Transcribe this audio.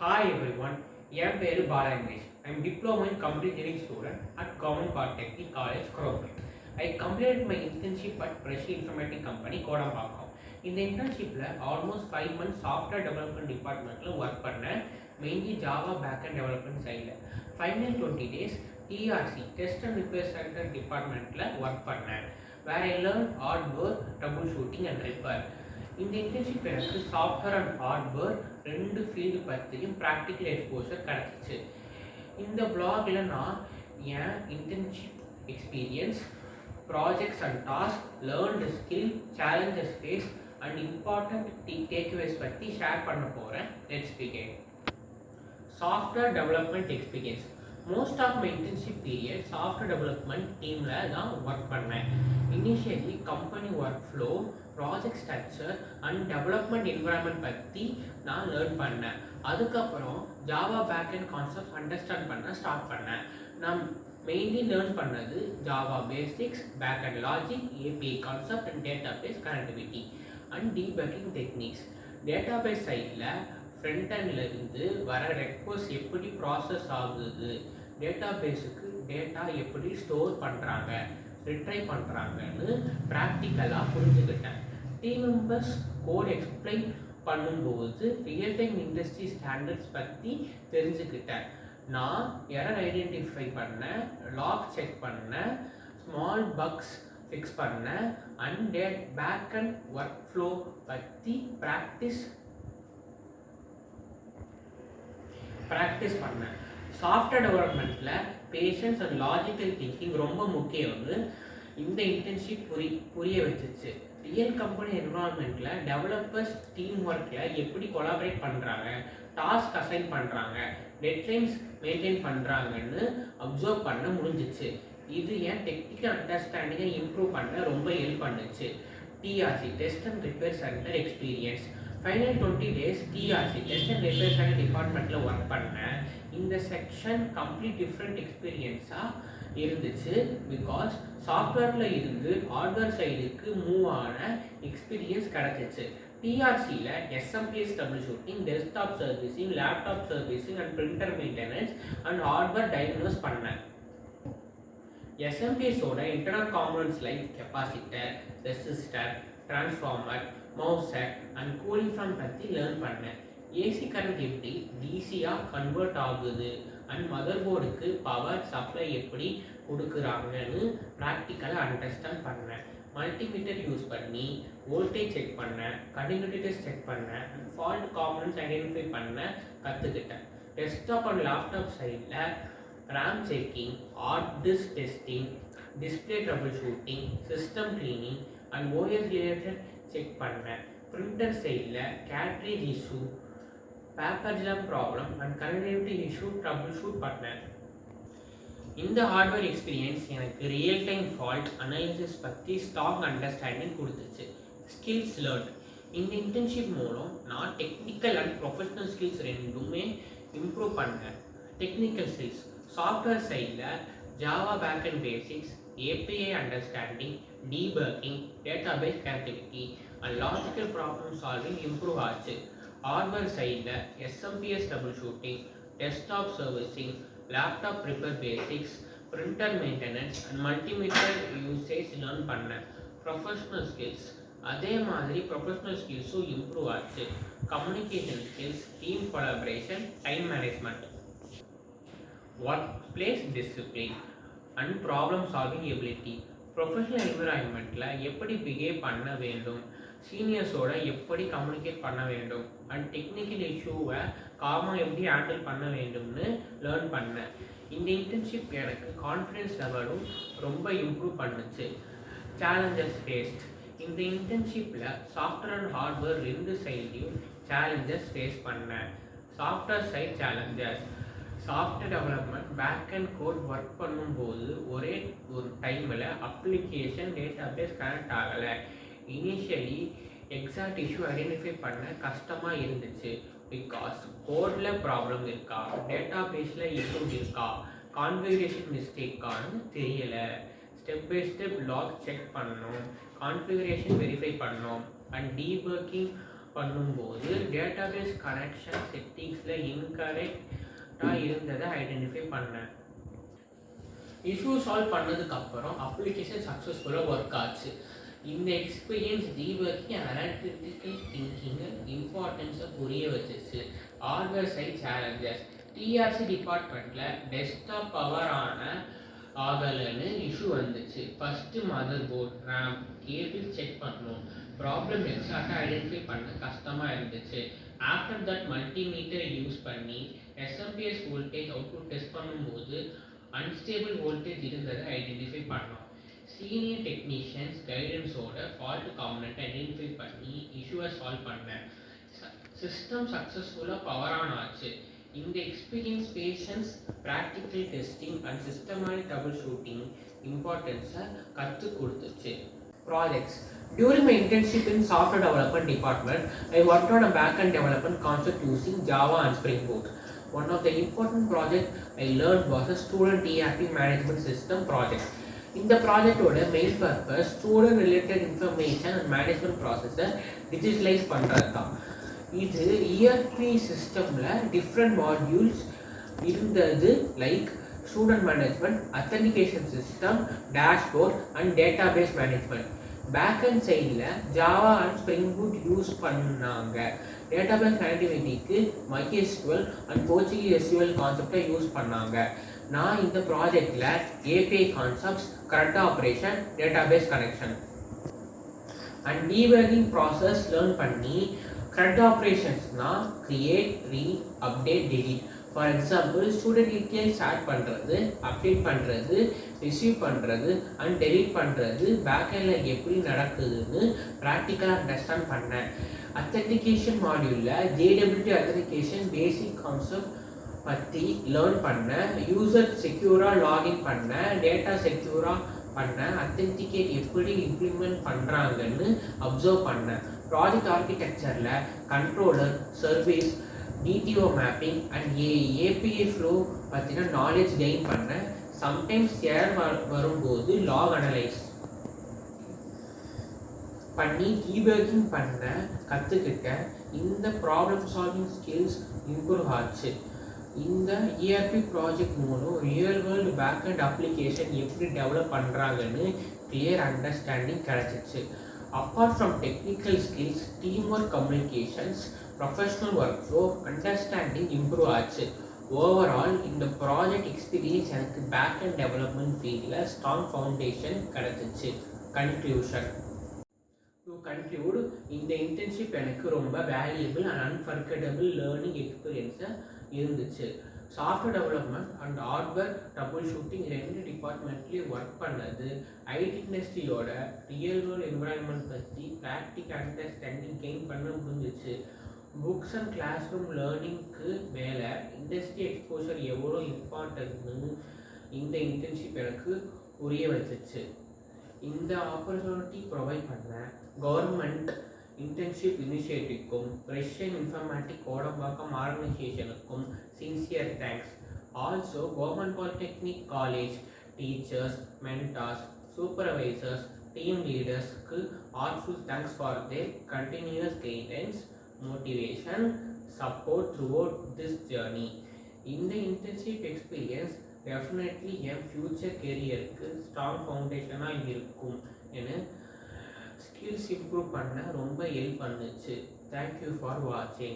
Hi everyone, என் பேரு Bala Umesh. I'm diploma in computer engineering student at Government Polytechnic College, Crowbridge. I completed my internship at Pressure Informatic Company, Kodambakkam. இந்த internshipல almost 5 months software development departmentல work பண்ணேன். Mainly Java backend development sideல. Final 20 days TRC Test and Repair Center departmentல work பண்ணேன். Where I learned hardware troubleshooting and repair. இந்த internship எனக்கு software and hardware ரெண்டு field பற்றியும் practical exposure கிடச்சிச்சு. இந்த வ்ளாகில் நான் என் internship experience, projects and task, learned skill, challenges face and important takeaways பற்றி ஷேர் பண்ண போகிறேன். Let's begin. Software development experience. Most of my internship period software development டீமில் தான் ஒர்க் பண்ணேன். Initially company work flow, project structure and development environment பற்றி நான் learn பண்ணேன். அதுக்கப்புறம் ஜாவா பேக்அண்ட் கான்செப்ட் அண்டர்ஸ்டாண்ட் பண்ண ஸ்டார்ட் பண்ணேன். நான் மெயின்லி லேர்ன் பண்ணது Java basics, backend logic, API concept and database connectivity and debugging techniques. Database சைடில் ஃப்ரண்ட் இருந்து வர ரெக்வஸ்ட் எப்படி ப்ராசஸ் ஆகுது, டேட்டாபேஸுக்கு டேட்டா எப்படி ஸ்டோர் பண்ணுறாங்க, ரிட்ரை பண்ணுறாங்கன்னு ப்ராக்டிக்கலாக புரிஞ்சுக்கிட்டேன். டீம் மெம்பர்ஸ் கோட் எக்ஸ்பிளைன் பண்ணும்போது ரியல் டைம் இண்டஸ்ட்ரி ஸ்டாண்டர்ட்ஸ் பற்றி தெரிஞ்சுக்கிட்டேன். நான் எரர் ஐடென்டிஃபை பண்ணேன், லாக் செக் பண்ணேன், ஸ்மால் பக்ஸ் ஃபிக்ஸ் பண்ணேன் and backend work flow பற்றி ப்ராக்டிஸ் பண்ணேன். சாஃப்ட்வேர் டெவலப்மெண்ட்டில் பேஷன்ஸ் அண்ட் லாஜிக்கல் திங்கிங் ரொம்ப முக்கியம்னு இந்த இன்டர்ன்ஷிப் புரிய வச்சிச்சு. ரியல் கம்பெனி என்வரான்மெண்ட்டில் டெவலப்பர்ஸ் டீம் ஒர்க்கில் எப்படி கொலாபரேட் பண்ணுறாங்க, டாஸ்க் அசைன் பண்ணுறாங்க, டெட்லைன்ஸ் மெயின்டைன் பண்ணுறாங்கன்னு அப்சர்வ் பண்ண முடிஞ்சிச்சு. இது என் டெக்னிக்கல் அண்டர்ஸ்டாண்டிங்கை இம்ப்ரூவ் பண்ண ரொம்ப ஹெல்ப் பண்ணுச்சு. TRC test and repair centre experience. Final 20 days TRC test and repair centre டிபார்ட்மெண்ட்டில் ஒர்க் பண்ணேன். இந்த செக்ஷன் கம்ப்ளீட் டிஃப்ரெண்ட் எக்ஸ்பீரியன்ஸாக இருந்துச்சு. பிகாஸ் சாஃப்ட்வேரில் இருந்து ஹார்ட்வேர் சைடுக்கு மூவ் ஆன எக்ஸ்பீரியன்ஸ் கிடச்சிச்சு. டிஆர்சியில் SMPS troubleshooting, desktop servicing, laptop servicing and printer maintenance and hardware diagnose பண்ணேன். எஸ்எம்பிஎஸோட internal components like capacitor, resistor, transformer, mouse set and cooling fan பற்றி லேர்ன் பண்ணேன். ஏசி கரண்ட் எப்படி டிசியாக கன்வெர்ட் ஆகுது அண்ட் மதர் போர்டுக்கு பவர் சப்ளை எப்படி கொடுக்குறாங்கன்னு ப்ராக்டிக்கலாக அண்டர்ஸ்டாண்ட் பண்ணேன். மல்டிமீட்டர் யூஸ் பண்ணி வோல்டேஜ் செக் பண்ணேன், கண்டினியூட்டி டெஸ்ட் செக் பண்ணேன் அண்ட் ஃபால்ட் காம்பனன்ட்ஸ் ஐடென்டிஃபை பண்ண கற்றுக்கிட்டேன். டெஸ்க்டாப் அண்ட் லேப்டாப் சைடில் RAM checking, hard disk testing, display trouble shooting, system cleaning and OS related check பண்ணேன். பிரிண்டர் சைடில் cartridge issue, paper jam problem and connectivity issue trouble shoot பண்ணேன். இந்த hardware experience எனக்கு real time fault analysis பற்றி strong understanding கொடுத்துச்சு. Skills learn. இந்த internship மூலம் நான் டெக்னிக்கல் அண்ட் ப்ரொஃபஷனல் ஸ்கில்ஸ் ரெண்டுமே இம்ப்ரூவ் பண்ணேன். டெக்னிக்கல் ஸ்கில்ஸ் சாஃப்ட்வேர் சைடில் Java backend basics, API understanding, debugging, database connectivity and logical problem solving improve ஆச்சு. ஹார்ட்வேர் சைடில் SMPS troubleshooting, desktop servicing, laptop repair basics, printer maintenance and multimeter usage learn பண்ணேன். Professional skills அதே மாதிரி professional ஸ்கில்ஸும் improve ஆச்சு. Communication skills, team collaboration, time management, work place discipline and problem solving ability. Professional என்விரான்மெண்ட்டில் எப்படி behave பண்ண வேண்டும், சீனியர்ஸோட எப்படி கம்யூனிகேட் பண்ண வேண்டும் அண்ட் டெக்னிக்கல் இஷ்யூவை காமாக எப்படி ஹேண்டில் பண்ண வேண்டும்னு லேர்ன் பண்ணேன். இந்த இன்டர்ன்ஷிப் எனக்கு கான்ஃபிடென்ஸ் லெவலும் ரொம்ப இம்ப்ரூவ் பண்ணுச்சு. Challenges faced. இந்த இன்டர்ன்ஷிப்பில் சாஃப்ட்வேர் அண்ட் ஹார்ட்வேர் ரெண்டு சைட்லையும் சேலஞ்சஸ் ஃபேஸ் பண்ணேன். Software side challenges. Software development back and code work பண்ணும்போது ஒரே ஒரு டைமில் அப்ளிகேஷன் டேட்டாபேஸ் கனெக்ட் ஆகலை. இனிஷியலி எக்ஸாக்ட் இஷ்யூ ஐடென்டிஃபை பண்ண கஷ்டமாக இருந்துச்சு. பிகாஸ் கோடில் ப்ராப்ளம் இருக்கா, டேட்டாபேஸில் இஷ்யூ இருக்கா, கான்ஃபிகரேஷன் மிஸ்டேக்கானு தெரியலை. Step by step log check பண்ணோம், கான்ஃபிகரேஷன் வெரிஃபை பண்ணோம் அண்ட் டீபக்கிங் பண்ணும்போது டேட்டாபேஸ் கனெக்ஷன் செட்டிங்ஸில் இன்கரெக்டாக இருந்ததை ஐடென்டிஃபை பண்ணேன். இஷ்யூ சால்வ் பண்ணதுக்கப்புறம் அப்ளிகேஷன் சக்ஸஸ்ஃபுல்லாக ஒர்க் ஆச்சு. இந்த எக்ஸ்பீரியன்ஸ் டீபக்கிங் அனாலிட்டிக்கல் திங்கிங் இம்பார்ட்டன்ஸை புரிய வச்சிச்சு. Hardware side challenges. டிஆர்சி டிபார்ட்மெண்ட்டில் டெஸ்க்டாப் பவர் ஆகலைன்னு இஷ்யூ வந்துச்சு. First motherboard RAM cable check பண்ணணும். ப்ராப்ளம் எக்ஸாக்டாக ஐடென்டிஃபை பண்ண கஷ்டமாக இருந்துச்சு. ஆஃப்டர் தட் மல்டிமீட்டர் யூஸ் பண்ணி எஸ்எம்பிஎஸ் வோல்டேஜ் அவுட்புட் டெஸ்ட் பண்ணும்போது அன்ஸ்டேபிள் வோல்டேஜ் இருந்ததை ஐடென்டிஃபை பண்ணோம். சீனியர் டெக்னீஷியன்ஸ் கைடன்ஸோட ஃபால்ட் காம்பனண்ட் ஐடென்டிஃபை பண்ணி இஷ்யூவை சால்வ் பண்ணேன். சிஸ்டம் சக்ஸஸ்ஃபுல்லாக பவர் ஆன் ஆச்சு. இந்த experience patience practical testing and systematic troubleshooting இம்பார்ட்டன்ஸை கற்றுக் கொடுத்துச்சு. Projects. During my internship in software development department, I worked on a back-end development concept using Java and Spring Boot. One of the important projects I learned was a student ERP management system project. In the project main purpose, student related information and management processes digitalize பண்றதா. இது ERP systemல different modules இருந்தது like student management, authentication system, dashboard and database management. Backend sideல Java and Spring Boot use பண்ணாங்க. Database கனெக்டிவிட்டிக்கு MySQL and Portuguese SQL கான்செப்டை use பண்ணாங்க. நான் இந்த ப்ராஜெக்டில் API concepts, CRUD operation, database connection and debugging process learn பண்ணி CRUD ஆப்ரேஷன்ஸ்னால் create, read, update, delete. For example student details add பண்ணுறது, அப்டேட் பண்ணுறது, ரிசீவ் பண்ணுறது அண்ட் டெலீட் பண்ணுறது பேக்கெண்டில் எப்படி நடக்குதுன்னு ப்ராக்டிக்கலாக அண்டர்ஸ்டாண்ட் பண்ணேன். அத்தன்டிகேஷன் மாடியூலில் JWT அத்தன்டிகேஷன் பேசிக் கான்செப்ட் பற்றி லேர்ன் பண்ணேன். யூசர் செக்யூராக லாகின் பண்ணேன், டேட்டா செக்யூராக பண்ணேன், அத்தன்டிகேட் எப்படி இம்ப்ளிமெண்ட் பண்ணுறாங்கன்னு அப்சர்வ் பண்ணேன். ப்ராஜெக்ட் ஆர்கிடெக்சரில் controller, service, DTO mapping and API flow பற்றின நாலேஜ் கெயின் பண்ணேன். சம்டைம்ஸ் எரர் வரும்போது லாக் அனலைஸ் பண்ணி டீபக்கிங் பண்ண கற்றுக்கிட்டேன். இந்த ப்ராப்ளம் சால்விங் ஸ்கில்ஸ் இம்ப்ரூவ் ஆச்சு. இந்த ERP ப்ராஜெக்ட் மூலம் ரியல் வேர்ல்டு பேக்கெண்ட் அப்ளிகேஷன் எப்படி டெவலப் பண்ணுறாங்கன்னு கிளியர் அண்டர்ஸ்டாண்டிங் கிடச்சிச்சு. Apart from technical skills, team work, communications, professional work flow understanding improve ஆச்சு. ஓவரால் இந்த ப்ராஜெக்ட் எக்ஸ்பீரியன்ஸ் எனக்கு பேக்கெண்ட் டெவலப்மெண்ட் ஃபீல்டில் ஸ்ட்ராங் ஃபவுண்டேஷன் கிடச்சிச்சு. கன்க்ளூஷன். டு கன்க்ளூட், இந்த இன்டர்ன்ஷிப் எனக்கு ரொம்ப வேல்யூபிள் அண்ட் அன்ஃபர்கெட்டபிள் லேர்னிங் எக்ஸ்பீரியன்ஸை இருந்துச்சு. Software development and hardware trouble shooting ரெண்டு டிபார்ட்மெண்ட்லேயும் ஒர்க் பண்ணது ஐடி இண்டஸ்ட்ரியோட ரியல் வேர்ல்ட் என்விரான்மெண்ட் பற்றி ப்ராக்டிக்கல் அண்டர்ஸ்டாண்டிங் கெயின் பண்ண முடிஞ்சிச்சு. புக்ஸ் அண்ட் கிளாஸ் ரூம் லேர்னிங்க்கு மேலே இண்டஸ்ட்ரி எக்ஸ்போஷர் எவ்வளோ இம்பார்ட்டன்ட்னு இந்த இன்டர்ன்ஷிப் எனக்கு புரிய வச்சிச்சு. இந்த ஆப்பர்ச்சுனிட்டி ப்ரொவைட் பண்ண கவர்மெண்ட் இன்டர்ன்ஷிப் இனிஷியேட்டிவ்க்கும் ரஷ்யன் இன்ஃபர்மேட்டிக் கோடம்பாக்கம் ஆர்கனைசேஷனுக்கும் sincere thanks. Also government polytechnic college teachers, mentors, supervisors, team லீடர்ஸ்க்கு heartful thanks for their continuous guidance, motivation, support throughout this journey. இந்த internship experience definitely என் future careerக்கு strong foundationாக இருக்கும் என skills improve பண்ண ரொம்ப ஹெல்ப் பண்ணுச்சு. Thank you for watching.